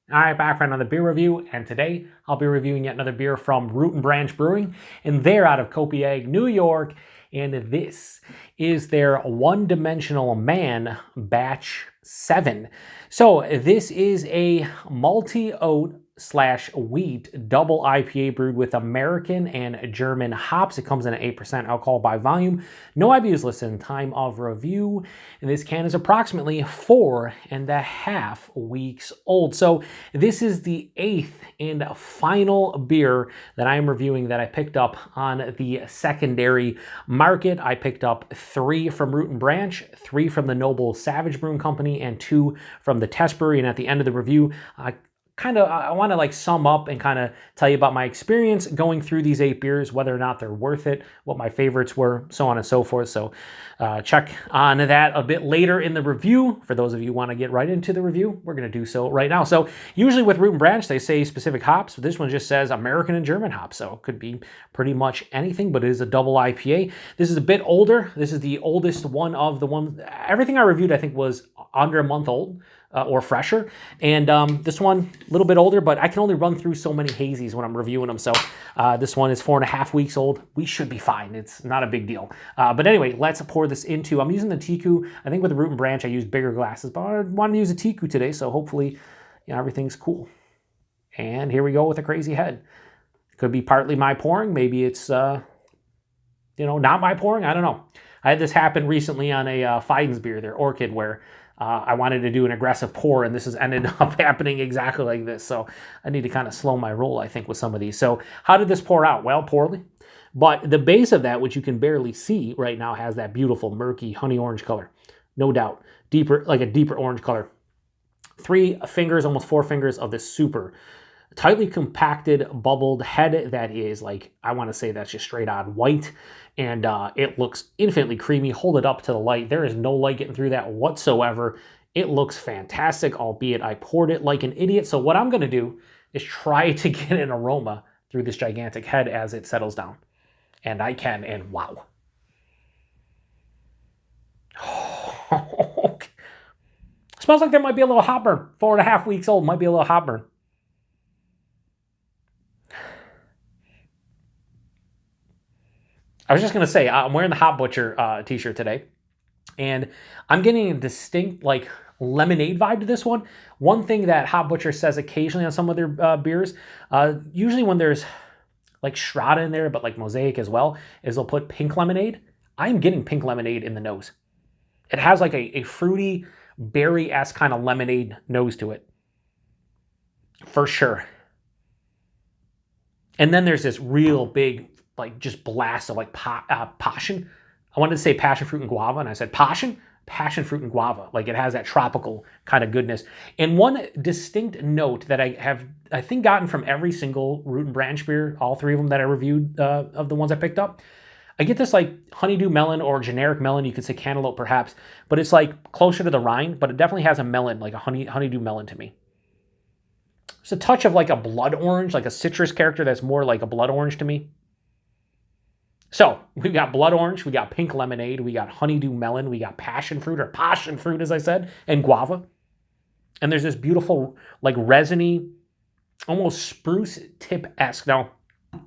All right, back for another beer review, and today I'll be reviewing yet another beer from Root Branch Brewing, and they're out of Copiague, New York, and this is their One-Dimensional Man Batch 7. So this is a multi-oat / wheat double IPA brewed with American and German hops. It comes in at 8% alcohol by volume. No IBUs listed. Time of review. And this can is approximately 4.5 weeks old. So this is the 8th and final beer that I am reviewing that I picked up on the secondary market. I picked up 3 from Root and Branch, 3 from the Noble Savage Brewing Company, and 2 from the Test Brewery. And at the end of the review, I want to sum up and kind of tell you about my experience going through these 8 beers, whether or not they're worth it, what my favorites were, so on and so forth. So check on that a bit later in the review. For those of you who want to get right into the review, we're going to do so right now. So usually with Root and Branch, they say specific hops, but this one just says American and German hops. So it could be pretty much anything, but it is a double IPA. This is a bit older. This is the oldest one of the ones. Everything I reviewed, I think, was under a month old. Or fresher, and this one a little bit older, but I can only run through so many hazies when I'm reviewing them, so this one is 4.5 weeks old. We should be fine. It's not a big deal. But anyway, let's pour this into, I'm using the Tiku. I think with the Root and Branch I use bigger glasses, but I wanted to use a Tiku today, so hopefully everything's cool. And here we go with a crazy head. Could be partly my pouring, maybe it's not my pouring, I don't know. I had this happen recently on a Feiden's beer, their Orchid, where I wanted to do an aggressive pour, and this has ended up happening exactly like this. So I need to kind of slow my roll, I think, with some of these. So how did this pour out? Well, poorly. But the base of that, which you can barely see right now, has that beautiful murky honey orange color. No doubt. Deeper, like a deeper orange color. 3 fingers, almost 4 fingers of this super tightly compacted, bubbled head that is I want to say that's just straight on white. And it looks infinitely creamy. Hold it up to the light. There is no light getting through that whatsoever. It looks fantastic, albeit I poured it like an idiot. So what I'm going to do is try to get an aroma through this gigantic head as it settles down. And I can, and wow. Smells like there might be a little hop burn. 4.5 weeks old, might be a little hop burn. I was just going to say, I'm wearing the Hop Butcher t-shirt today, and I'm getting a distinct, lemonade vibe to this one. One thing that Hop Butcher says occasionally on some of their beers, usually when there's, Strata in there, but, Mosaic as well, is they'll put pink lemonade. I'm getting pink lemonade in the nose. It has, a fruity, berry-esque kind of lemonade nose to it. For sure. And then there's this real big just blast of passion. I wanted to say passion fruit and guava, and I said passion fruit and guava. It has that tropical kind of goodness. And one distinct note that I think gotten from every single Root and Branch beer, all 3 of them that I reviewed of the ones I picked up, I get this honeydew melon or generic melon. You could say cantaloupe perhaps, but it's closer to the rind, but it definitely has a melon, a honeydew melon to me. It's a touch of a blood orange, a citrus character that's more like a blood orange to me. So we've got blood orange, we got pink lemonade, we got honeydew melon, we got passion fruit, or passion fruit as I said, and guava. And there's this beautiful, resiny, almost spruce tip-esque. Now,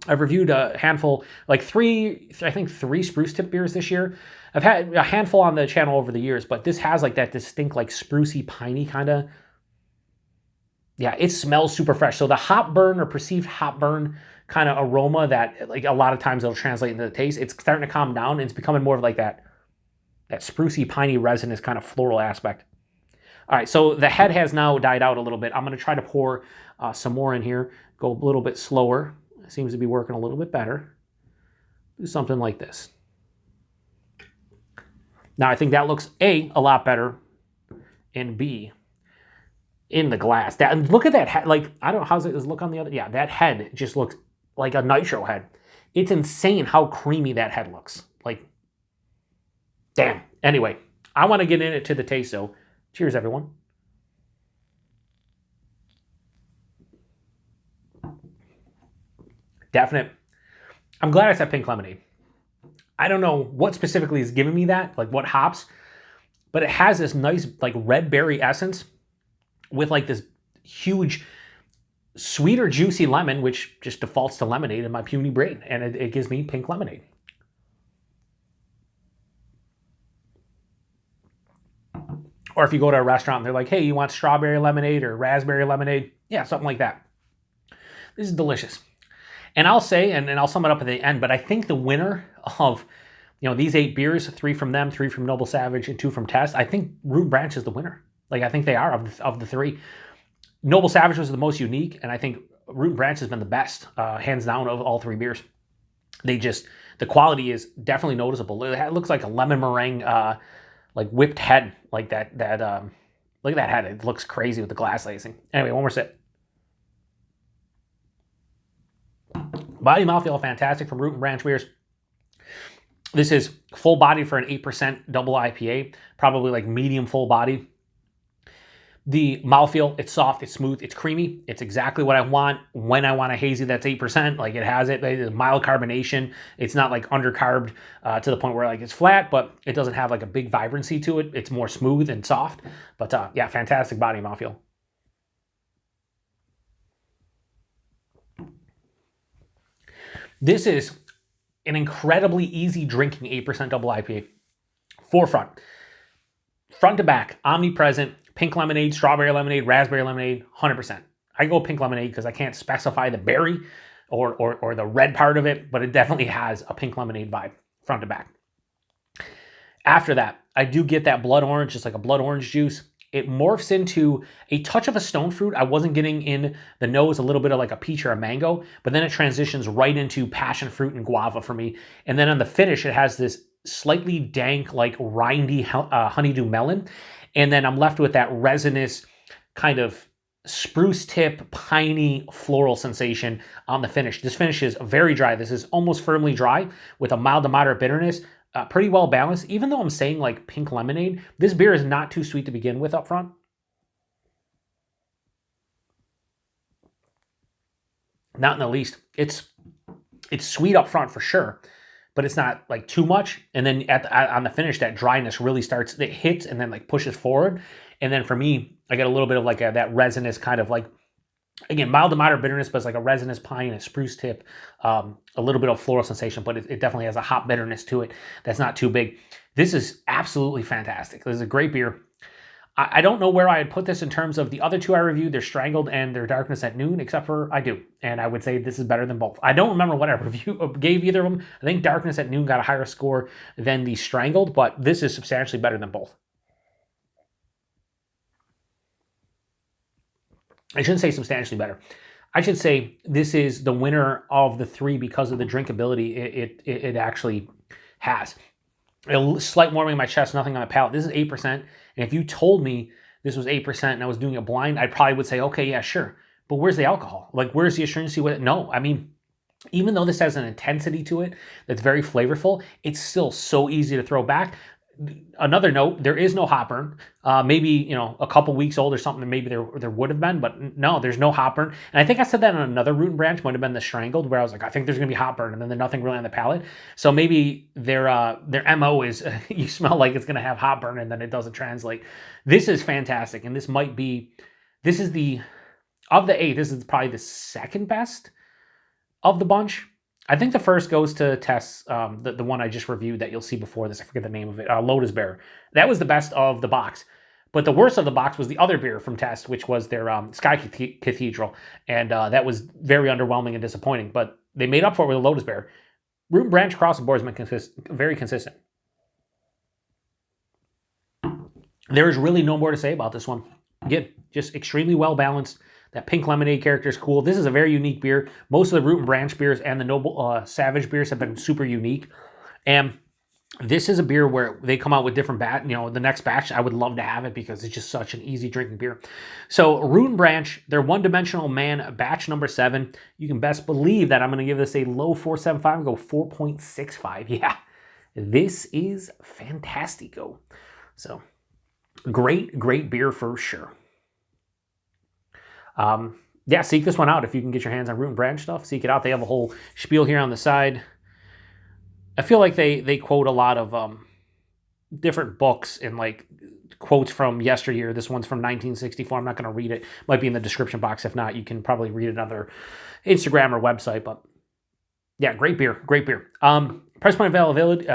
I've reviewed a handful, 3 spruce tip beers this year. I've had a handful on the channel over the years, but this has that distinct, sprucey, piney kind of. Yeah, it smells super fresh. So the hop burn or perceived hop burn kind of aroma that a lot of times it'll translate into the taste, it's starting to calm down, and it's becoming more of that sprucey, piney, resinous kind of floral aspect. All right, so the head has now died out a little bit. I'm going to try to pour some more in here, go a little bit slower. It seems to be working a little bit better. Do something like this. Now, I think that looks A, a lot better, and B, in the glass. And look at that head. I don't know, how's it look on the other? Yeah, that head just looks like a nitro head. It's insane how creamy that head looks. Damn. Anyway, I want to get in it to the taste, so cheers, everyone. Definite. I'm glad I said pink lemonade. I don't know what specifically is giving me that, what hops, but it has this nice, red berry essence with, this huge, sweet or juicy lemon, which just defaults to lemonade in my puny brain, and it gives me pink lemonade. Or if you go to a restaurant and they're like, hey, you want strawberry lemonade or raspberry lemonade? Yeah, something like that. This is delicious. And I'll say, and I'll sum it up at the end, but I think the winner of, these 8 beers, 3 from them, 3 from Noble Savage, and 2 from Test, I think Root Branch is the winner. Like, I think they are of the 3. Noble Savage was the most unique, and I think Root Branch has been the best, hands down, of all 3 beers. The quality is definitely noticeable. It looks like a lemon meringue, like whipped head, like that. Look at that head. It looks crazy with the glass lacing. Anyway, one more sip. Body mouthfeel, fantastic from Root Branch beers. This is full body for an 8% double IPA, probably like medium full body. The mouthfeel, it's soft, it's smooth, it's creamy. It's exactly what I want when I want a hazy that's 8%. Like it has it. It's mild carbonation. It's not like undercarbed to the point where like it's flat, but it doesn't have like a big vibrancy to it. It's more smooth and soft. But yeah, fantastic body mouthfeel. This is an incredibly easy drinking 8% double IPA. Forefront. Front to back, omnipresent, pink lemonade, strawberry lemonade, raspberry lemonade, 100%. I go pink lemonade because I can't specify the berry or the red part of it, but it definitely has a pink lemonade vibe, front to back. After that, I do get that blood orange, just like a blood orange juice. It morphs into a touch of a stone fruit. I wasn't getting in the nose a little bit of like a peach or a mango, but then it transitions right into passion fruit and guava for me. And then on the finish, it has this slightly dank, like rindy honeydew melon. And then I'm left with that resinous kind of spruce tip, piney, floral sensation on the finish. This finish is very dry. This is almost firmly dry with a mild to moderate bitterness. Pretty well balanced. Even though I'm saying like pink lemonade, this beer is not too sweet to begin with up front. Not in the least. It's sweet up front for sure, but it's not like too much. And then on the finish, that dryness really starts, it hits and then like pushes forward. And then for me, I get a little bit of like that resinous kind of like, again, mild to moderate bitterness, but it's like a resinous pine, a spruce tip, a little bit of floral sensation, but it definitely has a hop bitterness to it that's not too big. This is absolutely fantastic. This is a great beer. I don't know where I would put this in terms of the other 2 I reviewed, their Strangled and their Darkness at Noon, except for I do. And I would say this is better than both. I don't remember what I gave either of them. I think Darkness at Noon got a higher score than the Strangled, but this is substantially better than both. I shouldn't say substantially better. I should say this is the winner of the 3 because of the drinkability it actually has. A slight warming in my chest, nothing on the palate. This is 8%. And if you told me this was 8% and I was doing it blind, I probably would say, okay, yeah, sure. But where's the alcohol? Like, where's the astringency with it? No, I mean, even though this has an intensity to it that's very flavorful, it's still so easy to throw back. Another note, there is no hop burn. Maybe, a couple weeks old or something, maybe there would have been, but no, there's no hop burn. And I think I said that on another Root Branch, might have been the Strangled, where I was like, I think there's going to be hop burn, and then there's nothing really on the palate. So maybe their MO is you smell like it's going to have hop burn, and then it doesn't translate. This is fantastic, and of the 8, this is probably the second best of the bunch. I think the first goes to Tess, the one I just reviewed that you'll see before this. I forget the name of it. Lotus Bear. That was the best of the box. But the worst of the box was the other beer from Tess, which was their Sky Cathedral. And that was very underwhelming and disappointing. But they made up for it with a Lotus Bear. Root Branch across the board has been very consistent. There is really no more to say about this one. Again, just extremely well balanced. That pink lemonade character is cool. This is a very unique beer. Most of the Root and Branch beers and the Noble Savage beers have been super unique. And this is a beer where they come out with different the next batch, I would love to have it because it's just such an easy drinking beer. So Root and Branch, their One Dimensional Man batch number 7. You can best believe that I'm going to give this a low 4.75 and go 4.65. Yeah, this is fantastico. So great beer for sure. Yeah, seek this one out if you can get your hands on Root and Branch stuff. Seek it out. They have a whole spiel here on the side. I feel like they quote a lot of different books and like quotes from yesteryear. This one's from 1964. I'm not going to read it. Might be in the description box. If not, you can probably read it on their Instagram or website. But yeah, great beer. Great beer. Price point availability.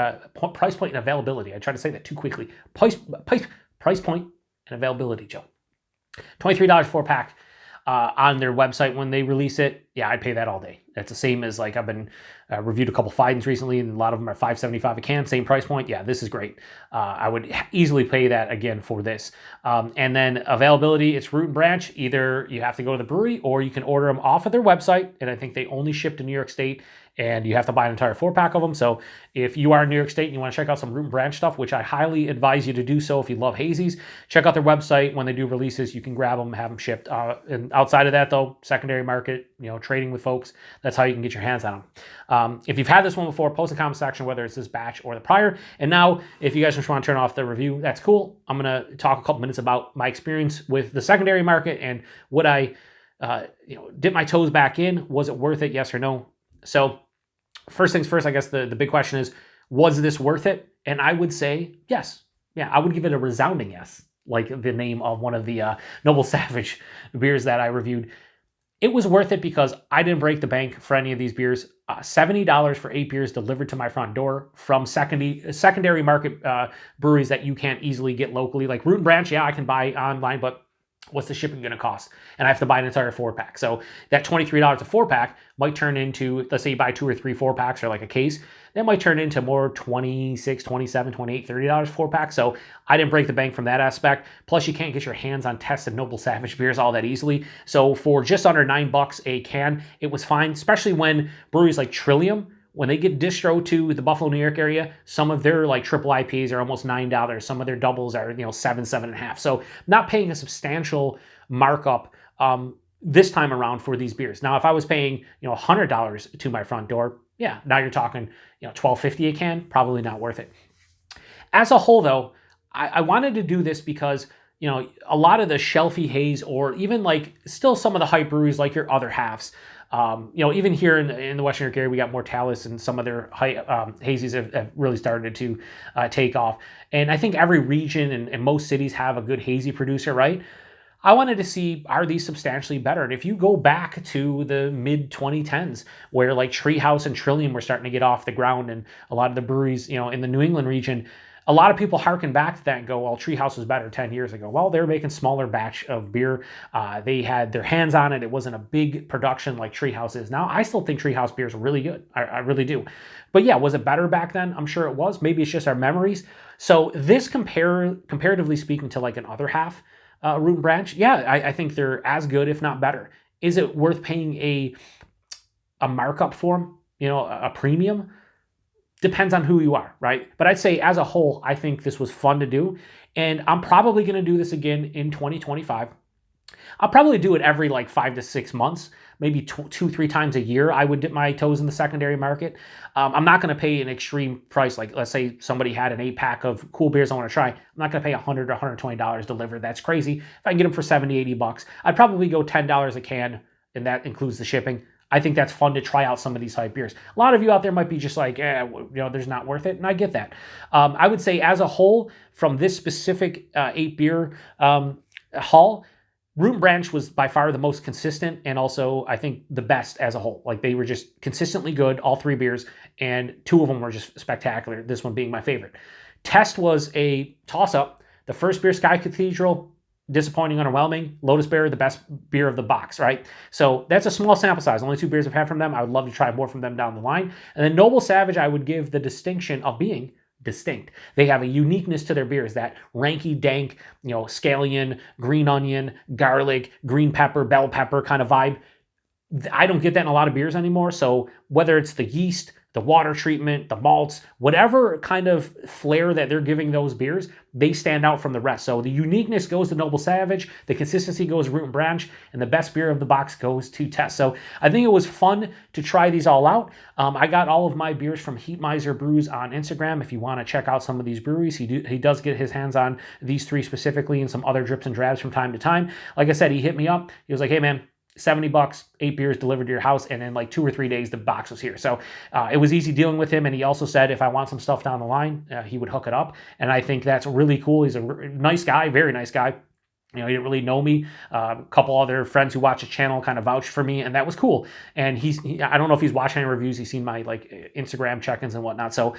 Price point and availability. I tried to say that too quickly. Price point and availability, Joe. $23 4-pack on their website when they release it. Yeah, I'd pay that all day. That's the same as like I've been reviewed a couple Fidens recently, and a lot of them are $5.75 a can, same price point. Yeah, this is great. I would easily pay that again for this. And then availability, it's Root Branch. Either you have to go to the brewery or you can order them off of their website, and I think they only ship to New York State, and you have to buy an entire 4-pack of them. So if you are in New York State and you want to check out some Root Branch stuff, which I highly advise you to do so if you love hazies, check out their website. When they do releases, you can grab them, have them shipped. And outside of that, though, secondary market, trading with folks, that's how you can get your hands on them. If you've had this one before, post in the comment section whether it's this batch or the prior. And now, if you guys just want to turn off the review, that's cool. I'm going to talk a couple minutes about my experience with the secondary market and what I dip my toes back in. Was it worth it? Yes or no? So first things first, I guess the big question is, was this worth it? And I would say yes. Yeah, I would give it a resounding yes, like the name of one of the Noble Savage beers that I reviewed. It was worth it because I didn't break the bank for any of these beers. $70 for 8 beers delivered to my front door from secondary market breweries that you can't easily get locally. Like Root Branch, yeah, I can buy online, but what's the shipping going to cost? And I have to buy an entire 4-pack. So that $23 a 4-pack might turn into, let's say you buy 2 or 3 4-packs or like a case, that might turn into more $26, $27, $28, $30 4-pack. So I didn't break the bank from that aspect. Plus you can't get your hands on tested Noble Savage beers all that easily. So for just under $9 a can, it was fine, especially when breweries like Trillium, when they get distro to the Buffalo, New York area, some of their like triple IPAs are almost $9. Some of their doubles are, $7, $7.50. So not paying a substantial markup this time around for these beers. Now, if I was paying, $100 to my front door, yeah, now you're talking, $12.50 a can, probably not worth it. As a whole, though, I wanted to do this because, a lot of the shelfy haze, or even like still some of the hype breweries like your other halves, even here in the Western New York area, we got Mortalis, and some of their hazies have really started to take off. And I think every region and most cities have a good hazy producer, right? I wanted to see, are these substantially better? And if you go back to the mid 2010s, where like Treehouse and Trillium were starting to get off the ground, and a lot of the breweries, in the New England region, a lot of people harken back to that and go, well, Treehouse was better 10 years ago. Well, they were making smaller batch of beer. They had their hands on it. It wasn't a big production like Treehouse is now. I still think Treehouse beers are really good. I really do. But yeah, was it better back then? I'm sure it was. Maybe it's just our memories. So this comparatively speaking to like an other half, Root Branch, yeah, I think they're as good, if not better. Is it worth paying a markup for them? A premium? Depends on who you are, right? But I'd say as a whole, I think this was fun to do. And I'm probably going to do this again in 2025. I'll probably do it every like 5 to 6 months, maybe 2-3 times a year. I would dip my toes in the secondary market. I'm not going to pay an extreme price. Like let's say somebody had an 8-pack of cool beers I want to try. I'm not going to pay $100 or $120 delivered. That's crazy. If I can get them for $70, $80, I'd probably go $10 a can, and that includes the shipping. I think that's fun to try out some of these hype beers. A lot of you out there might be just like, there's not worth it, and I get that. I would say as a whole, from this specific 8-beer haul, Root Branch was by far the most consistent, and also I think the best as a whole. Like they were just consistently good, all 3 beers, and 2 of them were just spectacular, this one being my favorite. Test was a toss-up. The first beer, Sky Cathedral, disappointing, underwhelming. Lotus Bear, the best beer of the box, right? So that's a small sample size. Only 2 beers I've had from them. I would love to try more from them down the line. And then Noble Savage, I would give the distinction of being distinct. They have a uniqueness to their beers, that ranky dank, scallion, green onion, garlic, green pepper, bell pepper kind of vibe. I don't get that in a lot of beers anymore. So whether it's the yeast, the water treatment, the malts, whatever kind of flair that they're giving those beers, they stand out from the rest. So the uniqueness goes to Noble Savage, the consistency goes to Root Branch, and the best beer of the box goes to Test. So I think it was fun to try these all out. I got all of my beers from Heat Miser Brews on Instagram. If you want to check out some of these breweries, he does get his hands on these 3 specifically, and some other drips and drabs from time to time. Like I said, he hit me up. He was like, hey man, $70, 8 beers delivered to your house, and in like 2 or 3 days, the box was here. So it was easy dealing with him, and he also said if I want some stuff down the line, he would hook it up, and I think that's really cool. He's a nice guy, very nice guy. You know, he didn't really know me. A couple other friends who watch his channel kind of vouched for me, and that was cool. And I don't know if he's watching any reviews. He's seen my like Instagram check-ins and whatnot. So,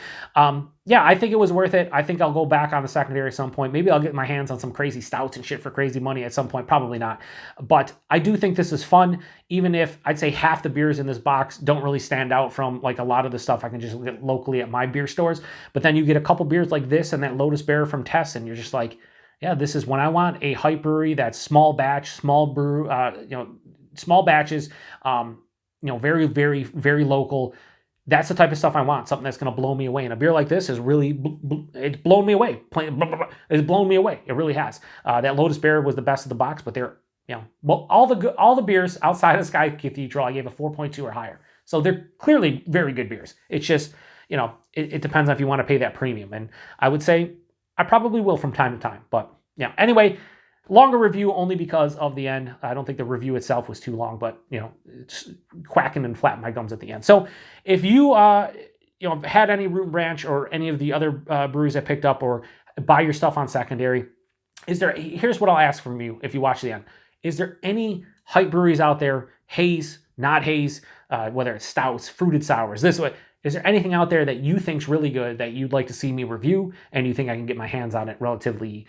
yeah, I think it was worth it. I think I'll go back on the secondary at some point. Maybe I'll get my hands on some crazy stouts and shit for crazy money at some point. Probably not. But I do think this is fun, even if I'd say half the beers in this box don't really stand out from like a lot of the stuff I can just get locally at my beer stores. But then you get a couple beers like this and that Lotus Bear from Tess, and you're just like, yeah, this is when I want a hype brewery that's small batch, small brew, small batches, very, very, very local. That's the type of stuff I want, something that's going to blow me away. And a beer like this is really, it's blown me away. It's blown me away. It really has. That Lotus Bear was the best of the box, but they're, all the beers outside of Sky Cathedral, I gave a 4.2 or higher. So they're clearly very good beers. It's just, it depends on if you want to pay that premium. And I would say, I probably will from time to time, but yeah. Anyway, longer review only because of the end. I don't think the review itself was too long, but it's quacking and flapping my gums at the end. So if you had any Root Branch or any of the other breweries I picked up, or buy your stuff on secondary, here's what I'll ask from you if you watch the end. Is there any hype breweries out there, haze, not haze, whether it's stouts, fruited sours, this way? Is there anything out there that you think's really good that you'd like to see me review, and you think I can get my hands on it relatively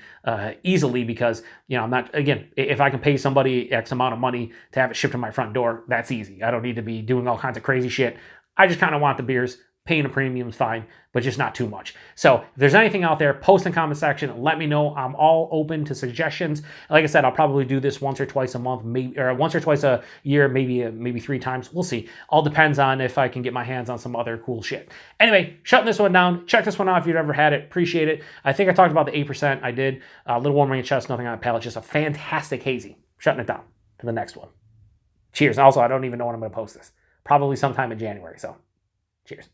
easily? Because I'm not, again, if I can pay somebody X amount of money to have it shipped to my front door, that's easy. I don't need to be doing all kinds of crazy shit. I just kind of want the beers. Paying a premium is fine, but just not too much. So if there's anything out there, post in the comment section. Let me know. I'm all open to suggestions. Like I said, I'll probably do this once or twice a month, maybe, or once or twice a year, maybe 3 times. We'll see. All depends on if I can get my hands on some other cool shit. Anyway, shutting this one down. Check this one out if you've ever had it. Appreciate it. I think I talked about the 8%. I did. A little warm on your chest, nothing on the palate. Just a fantastic hazy. Shutting it down to the next one. Cheers. And also, I don't even know when I'm going to post this. Probably sometime in January. So, cheers.